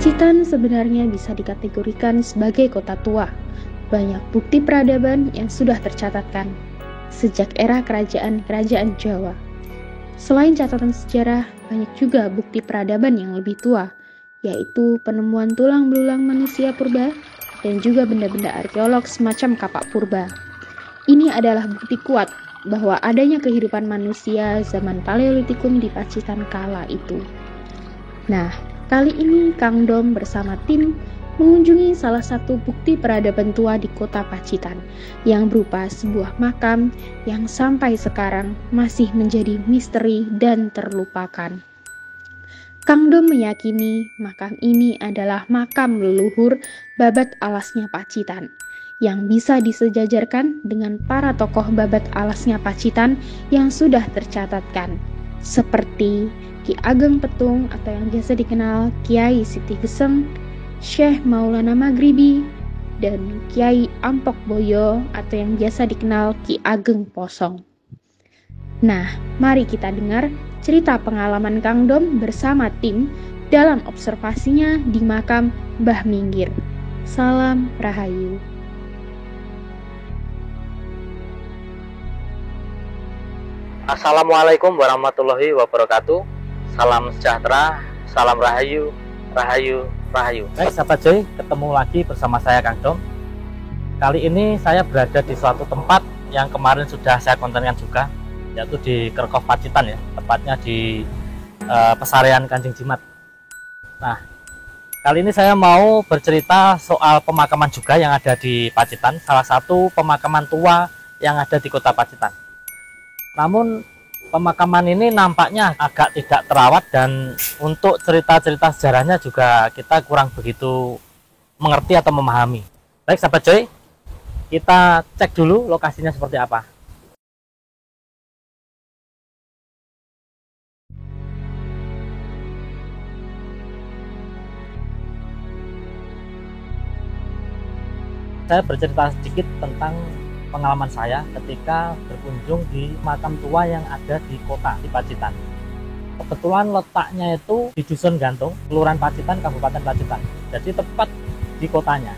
Pacitan sebenarnya bisa dikategorikan sebagai kota tua. Banyak bukti peradaban yang sudah tercatatkan sejak era kerajaan-kerajaan Jawa. Selain catatan sejarah, banyak juga bukti peradaban yang lebih tua, yaitu penemuan tulang belulang manusia purba dan juga benda-benda arkeolog semacam kapak purba. Ini adalah bukti kuat bahwa adanya kehidupan manusia zaman Paleolitikum di Pacitan kala itu. Nah, kali ini Kang Dom bersama tim mengunjungi salah satu bukti peradaban tua di kota Pacitan yang berupa sebuah makam yang sampai sekarang masih menjadi misteri dan terlupakan. Kang Dom meyakini makam ini adalah makam leluhur babat alasnya Pacitan yang bisa disejajarkan dengan para tokoh babat alasnya Pacitan yang sudah tercatatkan, seperti Ki Ageng Petung atau yang biasa dikenal Kiai Siti Geseng, Syekh Maulana Maghribi, dan Kiai Ampok Boyo atau yang biasa dikenal Ki Ageng Posong. Nah, mari kita dengar cerita pengalaman Kang Dom bersama tim dalam observasinya di makam Mbah Minggir. Salam Rahayu. Assalamualaikum warahmatullahi wabarakatuh. Salam sejahtera, salam rahayu, rahayu, rahayu. Baik sahabat Joy, ketemu lagi bersama saya Kang Dom. Kali ini saya berada di suatu tempat yang kemarin sudah saya kontenkan juga, yaitu di Kerkhof Pacitan ya, tepatnya di Pesarean Kanjeng Jimat. Nah, kali ini saya mau bercerita soal pemakaman juga yang ada di Pacitan, salah satu pemakaman tua yang ada di kota Pacitan. Namun pemakaman ini nampaknya agak tidak terawat dan untuk cerita-cerita sejarahnya juga kita kurang begitu mengerti atau memahami. Baik sahabat Joy, kita cek dulu lokasinya seperti apa. Saya bercerita sedikit tentang pengalaman saya ketika berkunjung di makam tua yang ada di kota di Pacitan. Kebetulan letaknya itu di Dusun Gantung, Kelurahan Pacitan, Kabupaten Pacitan. Jadi tepat di kotanya.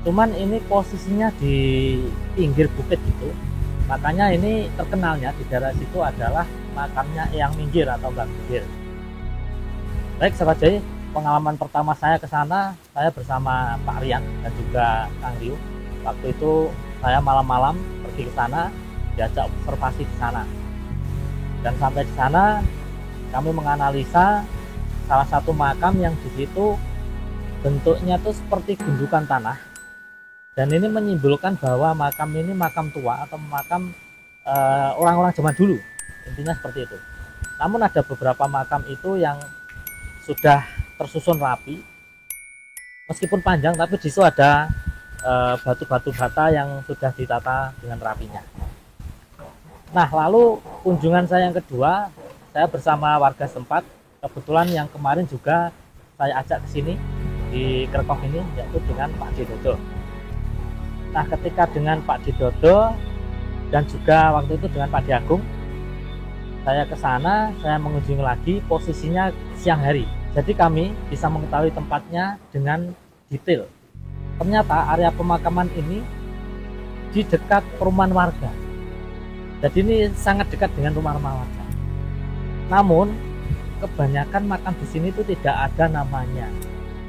Cuman ini posisinya di pinggir bukit gitu. Makanya ini terkenalnya di daerah situ adalah makamnya Eyang Minggir atau Mbah Minggir. Baik sahabat Joy, pengalaman pertama saya ke sana, saya bersama Pak Rian dan juga Kang Riu. Waktu itu saya malam-malam pergi ke sana, diajak observasi di sana. Dan sampai di sana kami menganalisa salah satu makam yang di situ bentuknya tuh seperti gundukan tanah. Dan ini menyimpulkan bahwa makam ini makam tua atau makam orang-orang zaman dulu. Intinya seperti itu. Namun ada beberapa makam itu yang sudah tersusun rapi. Meskipun panjang tapi di situ ada batu-batu bata yang sudah ditata dengan rapinya. Nah, lalu kunjungan saya yang kedua, saya bersama warga setempat. Kebetulan yang kemarin juga saya ajak ke sini di Kerkhof ini, yaitu dengan Pak Didodo. Nah, ketika dengan Pak Didodo dan juga waktu itu dengan Pak Diagung, saya ke sana, saya mengunjungi lagi, posisinya siang hari. Jadi kami bisa mengetahui tempatnya dengan detail. Ternyata area pemakaman ini di dekat perumahan warga. Jadi ini sangat dekat dengan rumah-rumah warga. Namun kebanyakan makam di sini itu tidak ada namanya.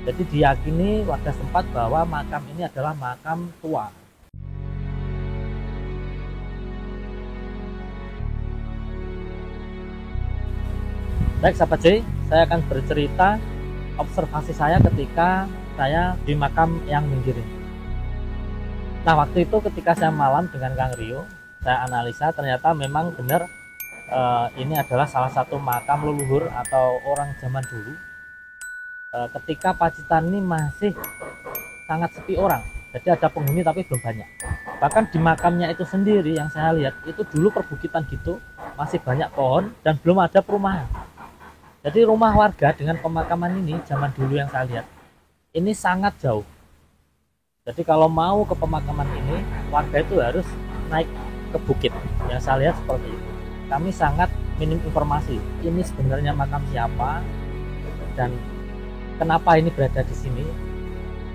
Jadi diyakini warga setempat bahwa makam ini adalah makam tua. Baik sahabat J, saya akan bercerita observasi saya ketika saya di makam Eyang Minggir. Nah, waktu itu ketika saya malam dengan Kang Rio, saya analisa ternyata memang benar ini adalah salah satu makam leluhur atau orang zaman dulu. Ketika Pacitan ini masih sangat sepi orang, jadi ada penghuni tapi belum banyak. Bahkan di makamnya itu sendiri yang saya lihat itu dulu perbukitan gitu, masih banyak pohon dan belum ada perumahan. Jadi rumah warga dengan pemakaman ini zaman dulu yang saya lihat ini sangat jauh. Jadi kalau mau ke pemakaman ini, warga itu harus naik ke bukit. Yang saya lihat seperti itu. Kami sangat minim informasi. Ini sebenarnya makam siapa dan Kenapa ini berada di sini?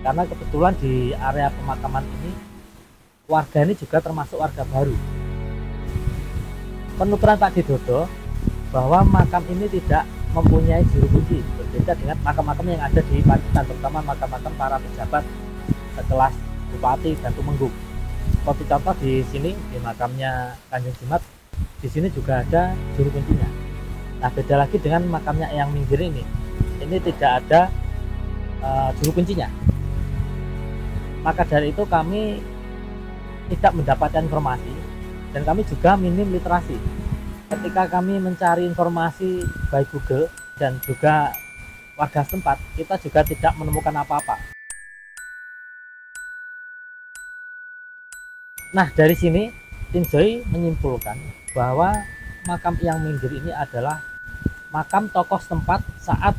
Karena kebetulan di area pemakaman ini warga ini juga termasuk warga baru. Penuturan Pak Didodo bahwa makam ini tidak mempunyai juru kunci, berbeda dengan makam-makam yang ada di Pacitan, terutama makam-makam para pejabat sekelas Bupati dan Tumenggung. Seperti contoh di sini di makamnya Kanjeng Jimat, di sini juga ada juru kuncinya. Nah, beda lagi dengan makamnya Eyang Minggir ini tidak ada juru kuncinya. Maka dari itu kami tidak mendapatkan informasi dan kami juga minim literasi. Ketika kami mencari informasi baik Google dan juga warga setempat, kita juga tidak menemukan apa-apa. Nah, dari sini tim Joy menyimpulkan bahwa makam Eyang Minggir ini adalah makam tokoh setempat saat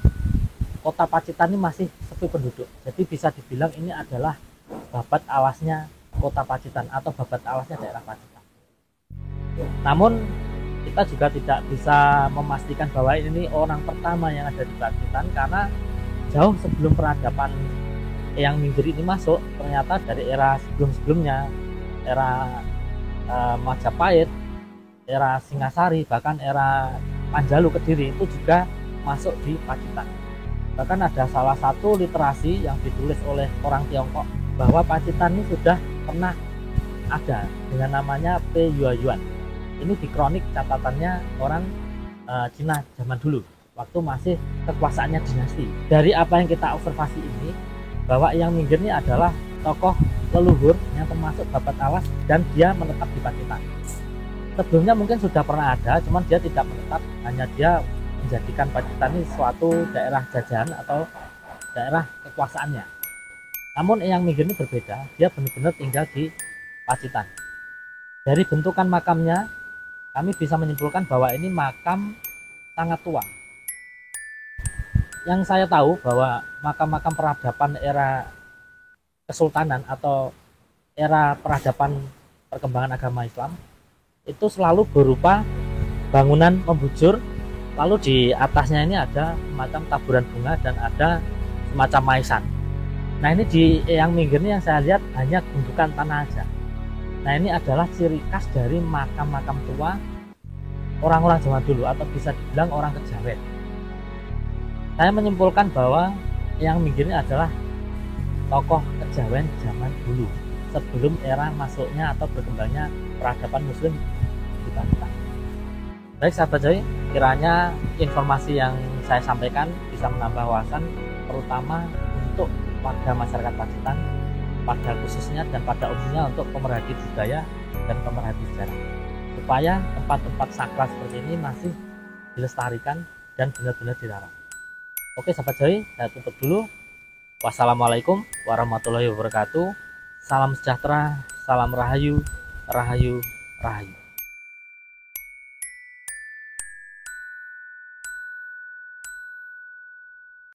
kota Pacitan ini masih sepi penduduk. Jadi bisa dibilang ini adalah babat alasnya kota Pacitan atau babat alasnya daerah Pacitan. Namun kita juga tidak bisa memastikan bahwa ini orang pertama yang ada di Pacitan, karena jauh sebelum peradaban Eyang Minggir ini masuk, ternyata dari era sebelum-sebelumnya, era Majapahit, era Singasari, bahkan era Panjalu Kediri itu juga masuk di Pacitan. Bahkan ada salah satu literasi yang ditulis oleh orang Tiongkok bahwa Pacitan ini sudah pernah ada dengan namanya P. Yuan. Ini di kronik catatannya orang Cina zaman dulu, waktu masih kekuasaannya dinasti. Dari apa yang kita observasi ini, bahwa Eyang Minggir ini adalah tokoh leluhur yang termasuk babat alas dan dia menetap di Pacitan. Sebelumnya mungkin sudah pernah ada, cuman dia tidak menetap, hanya dia menjadikan Pacitan ini suatu daerah jajahan atau daerah kekuasaannya. Namun Eyang Minggir ini berbeda, dia benar-benar tinggal di Pacitan. Dari bentukan makamnya, kami bisa menyimpulkan bahwa ini makam sangat tua. Yang saya tahu bahwa makam-makam peradaban era Kesultanan atau era peradaban perkembangan agama Islam itu selalu berupa bangunan membujur, lalu di atasnya ini ada semacam taburan bunga dan ada semacam maisan. Nah, ini di Eyang Minggir ini yang saya lihat hanya gundukan tanah aja. Nah, ini adalah ciri khas dari makam-makam tua orang-orang zaman dulu, atau bisa dibilang orang kejawen. Saya menyimpulkan bahwa Eyang Minggir ini adalah tokoh kejawen zaman dulu, sebelum era masuknya atau berkembangnya peradaban muslim di Pacitan. Baik sahabat Joy, kiranya informasi yang saya sampaikan bisa menambah wawasan, terutama untuk warga masyarakat Pacitan pada khususnya dan pada umumnya, untuk pemerhati budaya dan pemerhati sejarah, supaya tempat-tempat sakral seperti ini masih dilestarikan dan benar-benar dirawat. Oke sahabat Joy, saya tutup dulu. Wassalamualaikum warahmatullahi wabarakatuh. Salam sejahtera, salam rahayu, rahayu, rahayu.